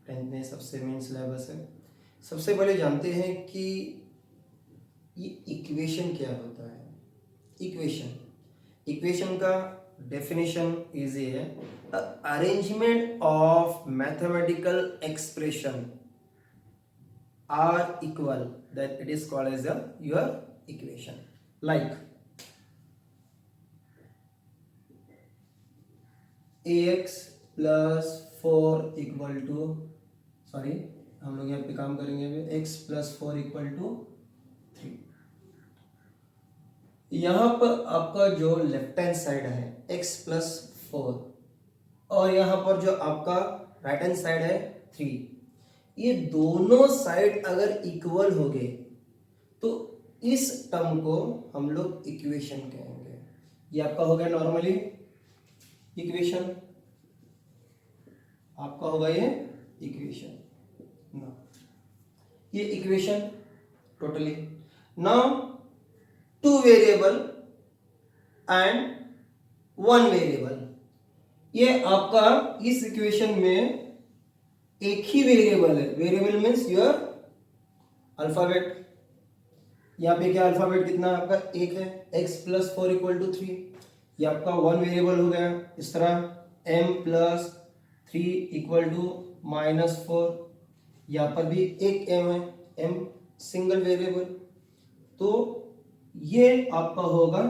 Tenth में सबसे main syllabus है। सबसे पहले जानते हैं कि ये इक्वेशन क्या होता है। इक्वेशन का डेफिनेशन इजी है, arrangement of mathematical expression are equal that it is called as your equation. Like ax plus 4 equal to, sorry हम लोग यहाँ पे काम करेंगे अभी, x प्लस 4 इक्वल टू 3। यहाँ पर आपका जो लेफ्ट हैंड साइड है x प्लस 4 और यहाँ पर जो आपका राइट हैंड साइड है 3, ये दोनों साइड अगर इक्वल हो गए तो इस टर्म को हम लोग इक्वेशन कहेंगे। ये आपका हो गया नॉर्मली इक्वेशन, आपका होगा ये इक्वेशन ना, ये equation totally. Now two variable and one variable, ये आपका इस इक्वेशन में एक ही वेरिएबल है। Variable means your alphabet. यहाँ पे क्या अल्फाबेट कितना आपका एक है, x प्लस 4 इक्वल टू 3, ये आपका वन वेरिएबल हो गया। इस तरह m प्लस 3 इक्वल टू -4, यहाँ पर भी एक m है, m सिंगल वेरिएबल, तो ये आपका होगा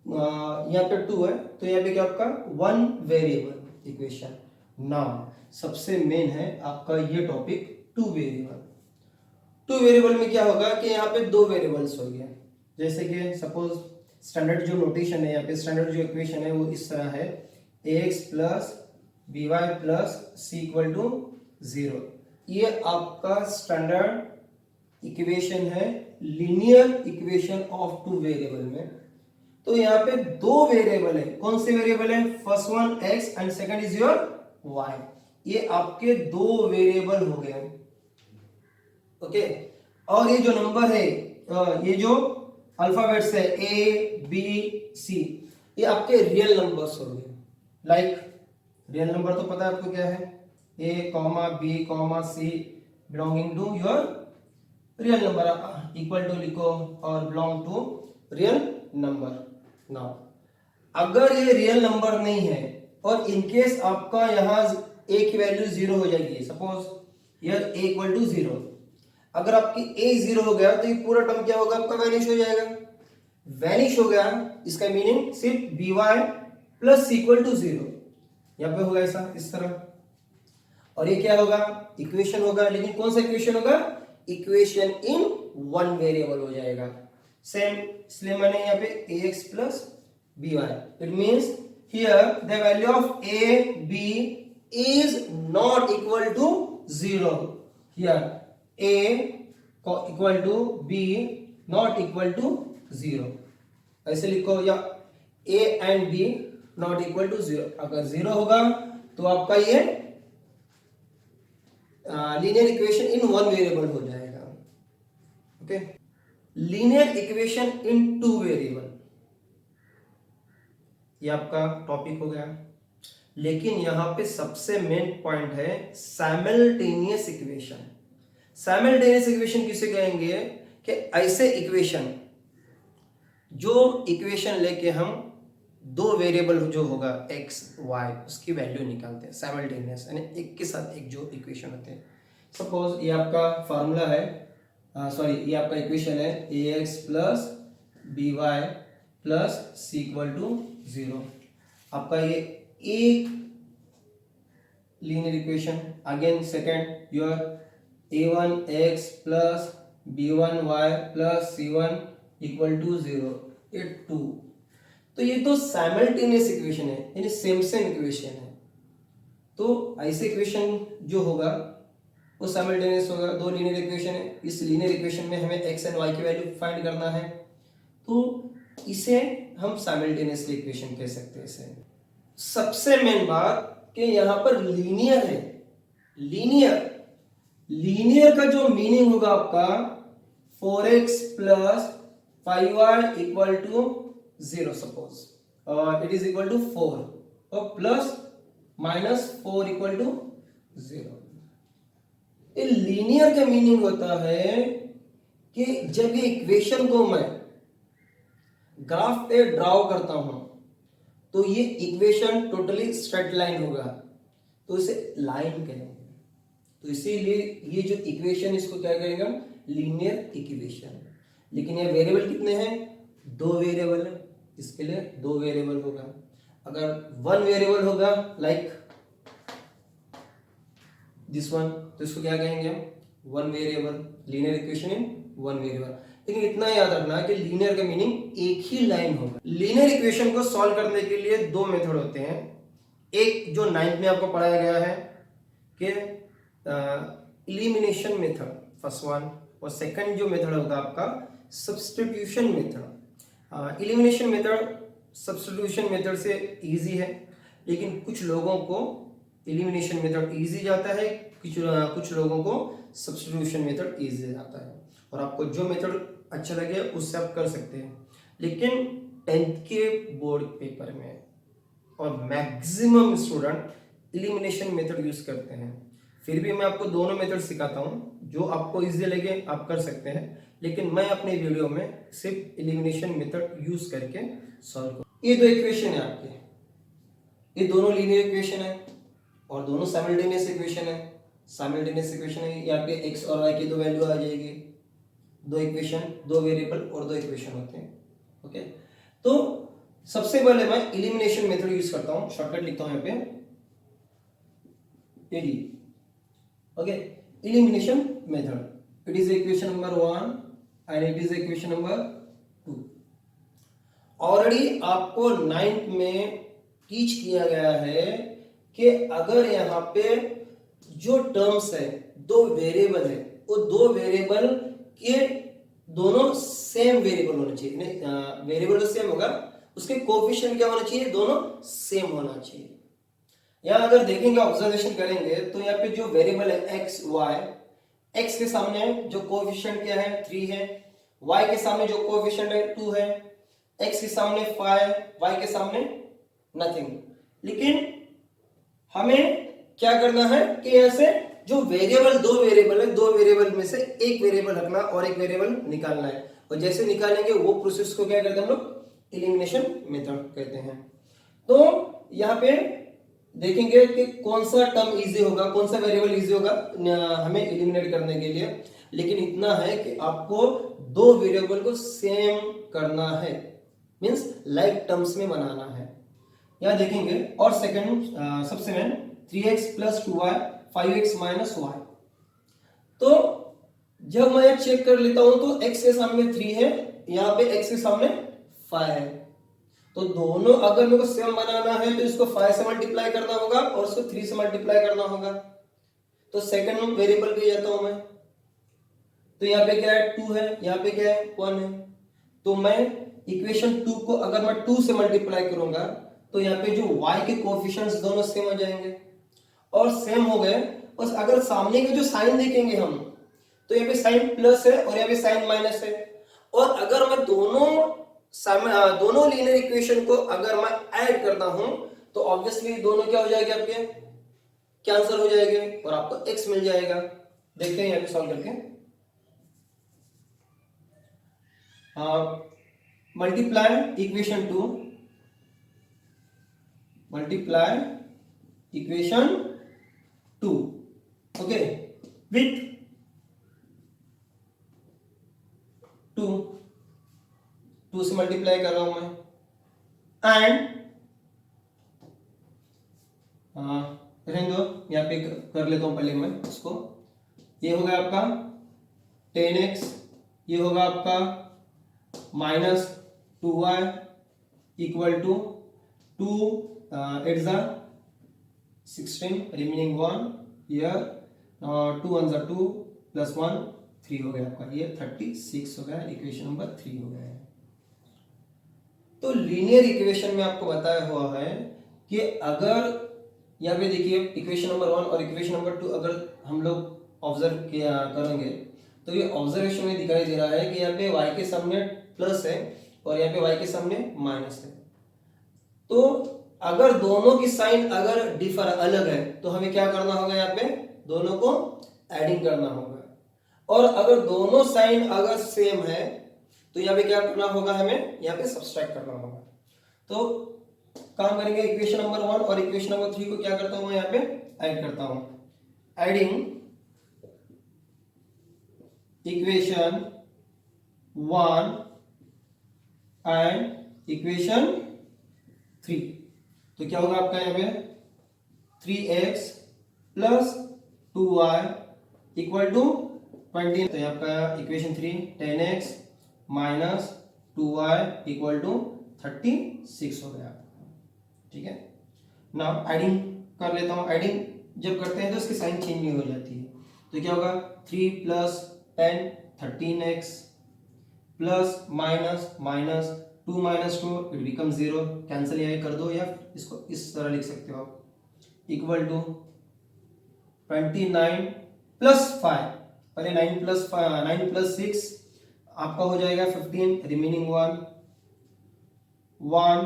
यहाँ पे 2 है तो यहाँ पे क्या आपका वन वेरिएबल इक्वेशन। नाउ सबसे मेन है आपका ये topic two variable. To variable में क्या होगा कि यहाँ पे दो वेरिएबल्स हो गए, जैसे कि सपोज स्टैंडर्ड जो नोटेशन है यहाँ पे, स्टैंडर्ड जो इक्वेशन है वो इस तरह है, ax plus by plus c equal to 0। ये आपका स्टैंडर्ड इक्वेशन है linear equation of two variable में। तो यहाँ पे दो वेरिएबल है, कौन से वेरिएबल है, first one x and second is your y, ये आपके दो वेरिएबल हो गए। ओके, और ये जो नंबर है, ये जो अल्फाबेट्स है a b c, ये आपके रियल नंबर्स हो गए। लाइक रियल नंबर तो पता है आपको क्या है, a b c belonging to your real number, equal to लिखो और belong to real number. Now अगर ये रियल नंबर नहीं है और इनकेस आपका यहाँ a की वैल्यू 0 हो जाएगी, सपोज ये a इक्वल टू 0, अगर आपकी a 0 हो गया तो ये पूरा टर्म क्या होगा आपका, वैनिश हो जाएगा। वैनिश हो गया इसका मीनिंग सिर्फ by प्लस इक्वल टू 0, यहाँ पे होगा ऐसा इस तरह, और ये क्या होगा, इक्वेशन होगा। लेकिन कौन सा इक्वेशन होगा, इक्वेशन इन वन वेरिएबल हो जाएगा। सेम इसलिए मैंने यहाँ पे ax plus by, it means here the value of a b is not equal to 0, here a equal to b not equal to 0, ऐसे लिखो, या a and b not equal to 0। अगर 0 होगा तो आपका ये linear equation in one variable हो जाएगा। Okay, linear equation in two variable, ये आपका टॉपिक हो गया। लेकिन यहां पे सबसे मेन पॉइंट है साइमल्टेनियस इक्वेशन। साइमल्टेनियस इक्वेशन किसे कहेंगे कि ऐसे इक्वेशन, जो इक्वेशन लेके हम दो वेरिएबल जो होगा x y उसकी वैल्यू निकालते हैं साइमल्टेनियस, यानी एक के साथ एक जो इक्वेशन होते हैं। सपोज ये आपका फार्मूला है, सॉरी ये आपका इक्वेशन है ax plus by plus c equal to 0, आपका ये एक linear equation. Again second your a1x plus b1y plus c1 equal to 0, ये 2। तो ये तो साइमल्टेनियस इक्वेशन है, यानी सेम इक्वेशन है। तो ऐसे इक्वेशन जो होगा वो साइमल्टेनियस होगा, दो लीनियर इक्वेशन है। इस लीनियर इक्वेशन में हमें x एंड y की वैल्यू फाइंड करना है, तो इसे हम साइमल्टेनियस इक्वेशन कह सकते हैं। इसे सबसे मेन बात कि यहाँ पर लीनियर है। लीनियर का जो मीनिंग होगा आपका 4x plus 5y equal to 0 suppose, और इट इज इक्वल टू 4 और प्लस माइनस 4 इक्वल टू 0। ये लीनियर का मीनिंग होता है कि जब ये इक्वेशन को मैं ग्राफ पे ड्रॉ करता हूं तो ये इक्वेशन टोटली स्ट्रेट लाइन होगा, तो इसे लाइन कहेंगे। तो इसीलिए ये जो इक्वेशन इसको क्या कहेगा, लीनियर इक्वेशन। लेकिन ये वेरिएबल कितने हैं, 2 वेरिएबल है, इसके लिए 2 वेरिएबल होगा। अगर 1 वेरिएबल होगा लाइक दिस वन, तो इसको क्या कहेंगे हम, 1 variable, linear equation in 1 variable. लेकिन इतना याद रखना कि लीनियर का मीनिंग एक ही लाइन होगा। लीनियर इक्वेशन को सॉल्व करने के लिए 2 मेथड होते हैं। एक जो 9th में आपको पढ़ाया गया है कि इलिमिनेशन मेथड, फर्स्ट वन, और सेकंड जो मेथड होगा आपका substitution method. Elimination method substitution method से इजी है, लेकिन कुछ लोगों को इलिमिनेशन मेथड इजी जाता है, कुछ लोगों को सब्स्टिट्यूशन मेथड इजी जाता है। और आपको जो मेथड अच्छा लगे उससे आप कर सकते हैं। लेकिन 10th के बोर्ड पेपर में और maximum student elimination method use करते हैं। फिर भी मैं आपको दोनों मेथड सिखाता हूं, जो आपको इजी लगे आप कर सकते हैं, लेकिन मैं अपने वीडियो में सिर्फ इलिमिनेशन मेथड यूज करके सॉल्व करूं। ये 2 इक्वेशन है आपके, ये दोनों लीनियर इक्वेशन है और दोनों साइमल्टेनियस इक्वेशन है। साइमल्टेनियस इक्वेशन है, यहाँ पे x और y की 2 वैल्यू आ जाएगी, 2 इक्वेशन, 2 वेरिएबल और 2 इक्वेशन होते हैं। ओके, तो सबसे पहले मैं इलिमिनेशन मेथड यूज करता हूं, शॉर्टकट लिखता हूं यहाँ पे एडी। Okay, elimination method, it is equation number 1 and it is equation number 2। Already आपको 9th में टीच किया गया है कि अगर यहाँ पे जो टर्म्स है, 2 वेरिएबल है, वो 2 वेरिएबल के दोनों सेम वेरिएबल होना चाहिए। वेरिएबल तो सेम होगा, उसके कोएफिशिएंट क्या होना चाहिए, दोनों सेम होना चाहिए। यहां अगर देखेंगे, ऑब्जर्वेशन करेंगे, तो यहाँ पे जो वेरिएबल है x y, x के सामने जो कोएफिशिएंट क्या है 3 है, y के सामने जो कोएफिशिएंट है 2 है, x के सामने 5, y के सामने नथिंग। लेकिन हमें क्या करना है कि यहां से जो वेरिएबल, 2 वेरिएबल है, 2 वेरिएबल में से एक वेरिएबल रखना और एक वेरिएबल निकालना है। और जैसे निकालेंगे वो प्रोसेस को क्या करते हैं हम लोग, इलिमिनेशन मेथड कहते हैं। तो यहाँ पे देखेंगे कि कौन सा टर्म इजी होगा, कौन सा वेरिएबल इजी होगा हमें इलिमिनेट करने के लिए। लेकिन इतना है कि आपको 2 वेरिएबल को सेम करना है, मींस लाइक टर्म्स में बनाना है। यहां देखेंगे, और सेकंड सबसे main 3x + 2y 5x - y। तो जब मैं चेक कर लेता हूं तो x के सामने 3 है, यहां पे x के सामने 5 है, तो दोनों अगर मेरे को सेम बनाना है तो इसको 5 से मल्टीप्लाई करना होगा और इसको 3 से मल्टीप्लाई करना होगा। तो सेकंड वेरिएबल पे जाता हूं मैं, तो यहाँ पे क्या है 2 है, यहाँ पे क्या है 1 है। तो मैं इक्वेशन 2 को अगर मैं 2 से मल्टीप्लाई करूंगा तो यहाँ पे जो y के कोएफिशिएंट्स दोनों सेम हो जाएंगे, और सेम हो गए। और अगर सामने के जो साइन देखेंगे हम, तो यहाँ पे साइन प्लस है और यहाँ पे साइन माइनस है। और अगर मैं दोनों लीनियर इक्वेशन को अगर मैं ऐड करता हूं तो ऑब्वियसली दोनों क्या हो जाएंगे, आपके कैंसिल हो जाएंगे और आपको x मिल जाएगा। देखते हैं यहाँ पे सॉल्व करके। Multiply equation 2, multiply equation 2, okay, with 2 से मल्टीप्लाई कर रहा हूं मैं, एंड रहने दो, यहाँ पे कर लेता हूं पहले मैं इसको। ये होगा आपका 10x, ये होगा आपका -2y equal to 2 8 16, remaining 1 here, 2 1 2 + 1 3 हो गया आपका, ये 36 हो गया, इक्वेशन नंबर 3 हो गया है। तो लीनियर इक्वेशन में आपको बताया हुआ है कि अगर यहाँ पे देखिए इक्वेशन नंबर 1 और इक्वेशन नंबर 2 अगर हम लोग ऑब्जर्व किया करेंगे तो ये ऑब्जर्वेशन में दिखाई दे रहा है कि यहाँ पे y के सामने प्लस है और यहाँ पे y के सामने माइनस है। तो अगर दोनों की साइन अगर डिफर अलग है तो हमें क्या करना होगा, यहाँ पे दोनों को एडिंग करना होगा। और अगर दोनों साइन अगर सेम है तो यहाँ पे क्या करना होगा, हमें यहाँ पे सब्सट्रैक्ट करना होगा। तो काम करेंगे, इक्वेशन नंबर 1 और इक्वेशन नंबर 3 को क्या करता हूँ, यहाँ पे ऐड करता हूँ। एडिंग इक्वेशन 1 एंड इक्वेशन 3, तो क्या होगा आपका यहाँ पे 3x plus 2y equal to 20। तो आपका equation 3 10x minus 2y equal to 36 हो गया। ठीक है ना, एडिंग कर लेता हूँ। एडिंग जब करते हैं तो इसकी साइन चेंज नहीं हो जाती है। तो क्या होगा 3 plus 10 13x plus minus minus 2 minus 2 it become 0, cancel यहाँ कर दो, या इसको इस तरह लिख सकते हो आप, इक्वल टू 29 प्लस 5, पहले 9 प्लस 6 आपका हो जाएगा 15, रिमेनिंग 1 1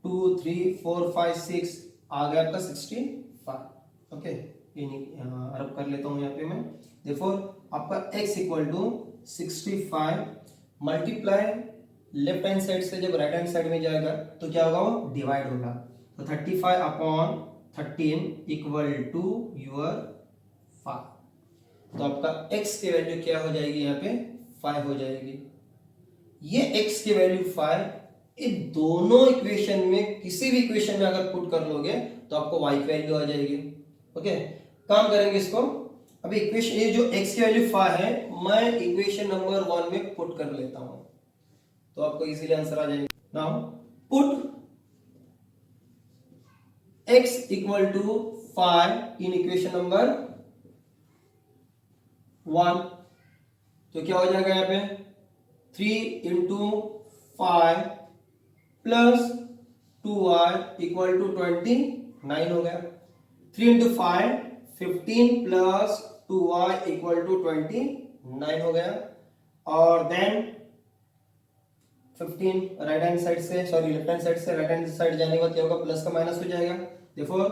2 3 4 5 6 आ गया आपका 65। ओके, अरब कर लेता हूँ यहाँ पे मैं। देखो आपका x equal to 65 multiply left hand side से जब राइट हैंड साइड में जाएगा तो क्या होगा, वो डिवाइड होगा। तो 35 अपॉन 13 इक्वल टू योर 5। तो आपका x की वैल्यू क्या हो जाएगी, यहाँ पे 5 हो जाएगी। ये x की वैल्यू 5 इन दोनों इक्वेशन में किसी भी इक्वेशन में अगर पुट कर लोगे तो आपको y की वैल्यू आ जाएगी। ओके, काम करेंगे इसको। अभी इक्वेशन ये जो x की वैल्यू 5 है मैं इक्वेशन नंबर 1 में पुट कर लेता हूं, तो आपको इजीली आंसर आ जाएगा। Now put x equal to 5 in equation number 1, तो क्या हो जाएगा यहाँ पे 3 into 5 plus 2y equal to 29 हो गया। 3 into 5 15 plus 2y equal to 29 हो गया। और देन 15 राइट हैंड साइड से, सॉरी लेफ्ट हैंड साइड से राइट हैंड साइड जाने के बाद क्या होगा, प्लस का माइनस हो जाएगा। Therefore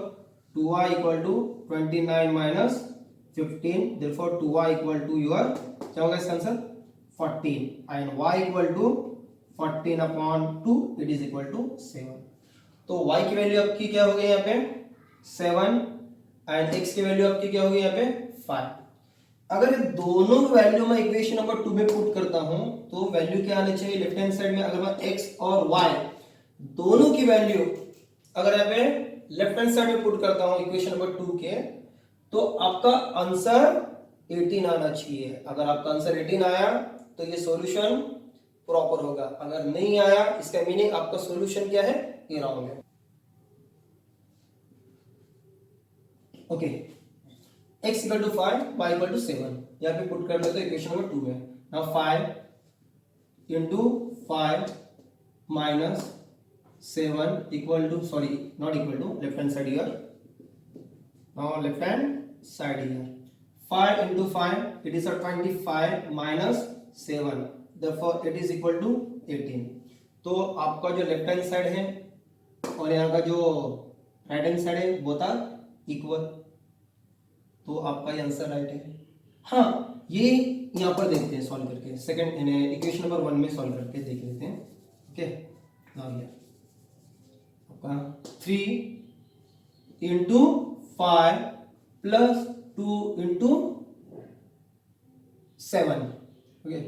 2y equal to 29 minus 15, therefore 2y equal to your क्या होगा इसका answer 14 and y equal to 14 upon 2 it is equal to 7। तो y की वैल्यू आपकी क्या हो गई यहाँ पे 7 एंड x की वैल्यू आपकी क्या होगी यहाँ पे 5। अगर ये दोनों वैल्यू मैं इक्वेशन नंबर 2 में पुट करता हूं तो वैल्यू क्या आनी चाहिए लेफ्ट हैंड साइड में, अगर मैं x और y दोनों की वैल्यू अगर यहाँ पे लेफ्ट हैंड साइड में पुट करता हूं इक्वेशन नंबर 2 के, तो आपका आंसर 18 आना चाहिए। अगर आपका आंसर 18 आया तो ये सॉल्यूशन प्रॉपर होगा, अगर नहीं आया इसका मीनिंग आपका सॉल्यूशन क्या है, ये रॉन्ग है। Okay, x equal to 5 y equal to 7 यहाँ पे पुट कर लेते हैं इक्वेशन नंबर 2 में। Now 5 into 5 minus 7 equal to, sorry not equal to, left hand side here, now left hand side here 5 into 5 it is a 25 minus 7 therefore it is equal to 18। तो आपका जो left hand side है और यहाँ का जो right hand side है वो था इक्वल, तो आपका ये आंसर राइट है। हाँ, ये यहाँ पर देखते हैं सॉल्व करके, सेकंड इक्वेशन नंबर 1 में सॉल्व करके देख लेते हैं। ओके, आपका 3 into 5 plus 2 into 7, okay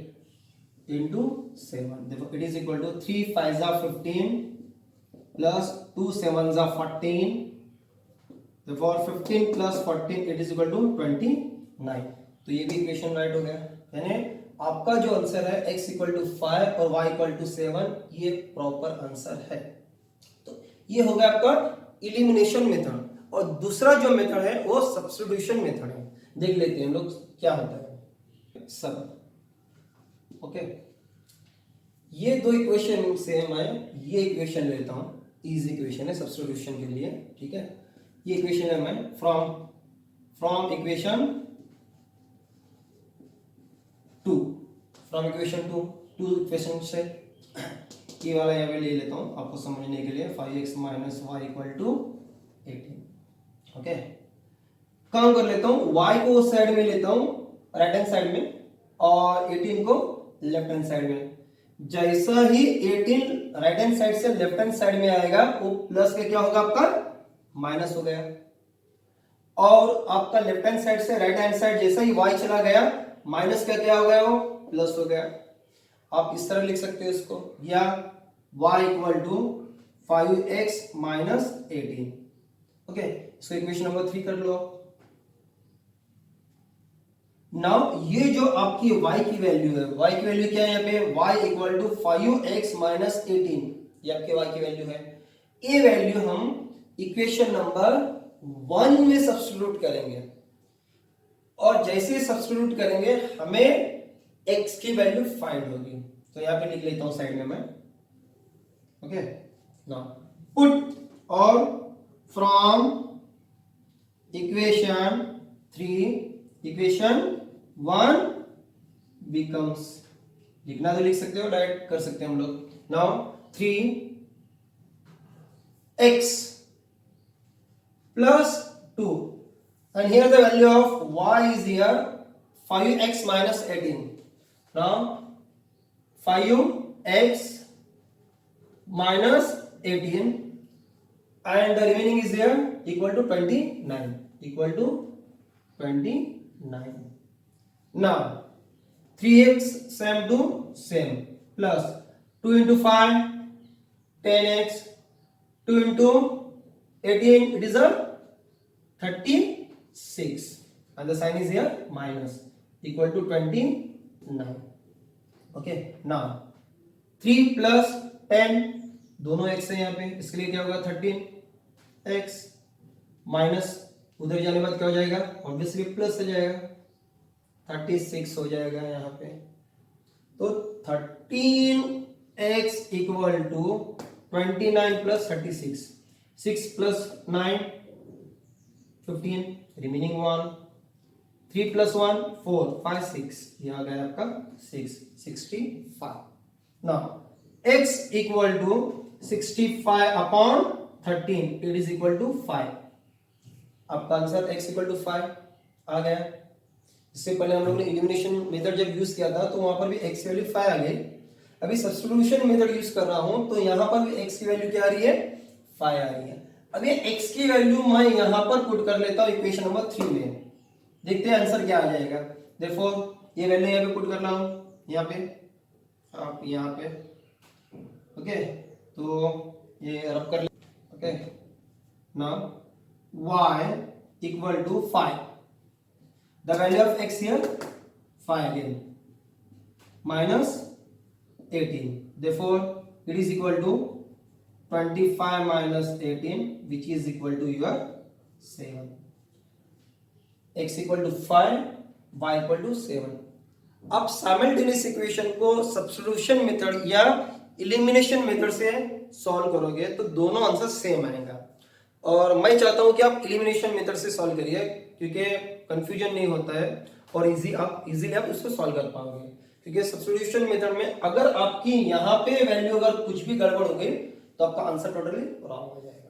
into 7, देखो it is equal to 3 5 15 plus 2 7 14, देखो 15 plus 14 it is equal to 29। तो ये भी इक्वेशन राइट हो गया, यानी आपका जो आंसर है x इक्वल टू 5 और y इक्वल टू 7 ये प्रॉपर आंसर है। तो ये हो गया आपका इलिमिनेशन मेथड, और दूसरा जो मेथड है वो सब्स्टिट्यूशन मेथड है। देख लेते हैं हम लोग क्या होता है सब। ओके, ये दो इक्वेशन से मैं ये इक्वेशन लेता हूं, इजी इक्वेशन है सब्स्टिट्यूशन के लिए। ठीक है, ये इक्वेशन है मैं from equation 2, from equation 2 equation से ये वाला यहाँ पे ले लेता हूं आपको समझने के लिए, 5x minus y equal to 18। Okay, काम कर लेता हूं, y को उस साइड में लेता हूं राइट हैंड साइड में और 18 को लेफ्ट हैंड साइड में। जैसा ही 18 राइट हैंड साइड से लेफ्ट हैंड साइड में आएगा वो प्लस के क्या होगा आपका माइनस हो गया, और आपका लेफ्ट हैंड साइड से राइट हैंड साइड जैसा ही y चला गया माइनस का क्या हो गया वो प्लस हो गया। आप इस तरह लिख सकते हो इसको, या y equal to 5x minus 18। Okay, इसको इक्वेशन नंबर 3 कर लो। नाउ ये जो आपकी y की वैल्यू है, y की वैल्यू क्या है यहाँ पे, y equal to 5x minus 18, ये आपके y की वैल्यू है। ये वैल्यू हम इक्वेशन नंबर 1 में सब्स्टिट्यूट करेंगे, और जैसे सब्स्टिट्यूट करेंगे हमें x की वैल्यू फाइंड होगी। तो यहाँ पे लिख लेता हूं साइड में मैं। ओके, नाउ पुट और फ्रॉम इक्वेशन 3 इक्वेशन 1 बिकम्स, लिखना तो लिख सकते हो, डायरेक्ट कर सकते हैं हम लोग। Now 3x plus 2, and here the value of y is here 5x minus 18. Now 5x minus 18 and the remaining is here equal to 29, equal to 29. Now 3x same to same plus 2 into 5 10x, 2 into 18 it is a 36 and the sign is here minus, equal to 29. Okay, now 3 plus 10 दोनों x है यहाँ पे, इसके लिए क्या होगा 13x minus उधर जाने के बाद क्या हो जाएगा, ऑब्वियसली प्लस हो जाएगा, 36 हो जाएगा यहाँ पे। तो 13x equal to 29 plus 36, 6 plus 9 15, remaining 1, 3 plus 1 4 5 6, ये आ गया आपका 6 65। Now x equal to 65 upon 13, it is equal to 5। आपका आंसर x इक्वल टू 5 आ गया। इससे पहले हम लोग ने एलिमिनेशन मेथड जब यूज किया था तो वहां पर भी x की वैल्यू 5 आ गई। अभी सब्स्टिट्यूशन मेथड यूज कर रहा हूं तो यहां पर भी x की वैल्यू क्या आ रही है 5 आ रही है। अब ये x की वैल्यू मैं यहां पर पुट कर लेता हूं इक्वेशन नंबर 3 में, देखते हैं आंसर क्या आ जाएगा। देयरफॉर ये वैल्यू यहां पे पुट कर रहा हूं, यहां पे आप यहां पे। ओके, तो ये रब कर ले। Okay, now y equal to 5, the value of x here 5 again minus 18, therefore it is equal to 25 minus 18 which is equal to your 7, x equal to 5 y equal to 7। अब simultaneous equation को substitution method या elimination method से solve करोगे तो दोनों answer same आएगा, और मैं चाहता हूं कि आप एलिमिनेशन मेथड से सॉल्व करिए क्योंकि कंफ्यूजन नहीं होता है और इजीली आप उसको सॉल्व कर पाओगे। क्योंकि सब्स्टिट्यूशन मेथड में अगर आपकी यहाँ पे वैल्यू अगर कुछ भी गड़बड़ हो गई तो आपका आंसर टोटली रॉन्ग हो जाएगा।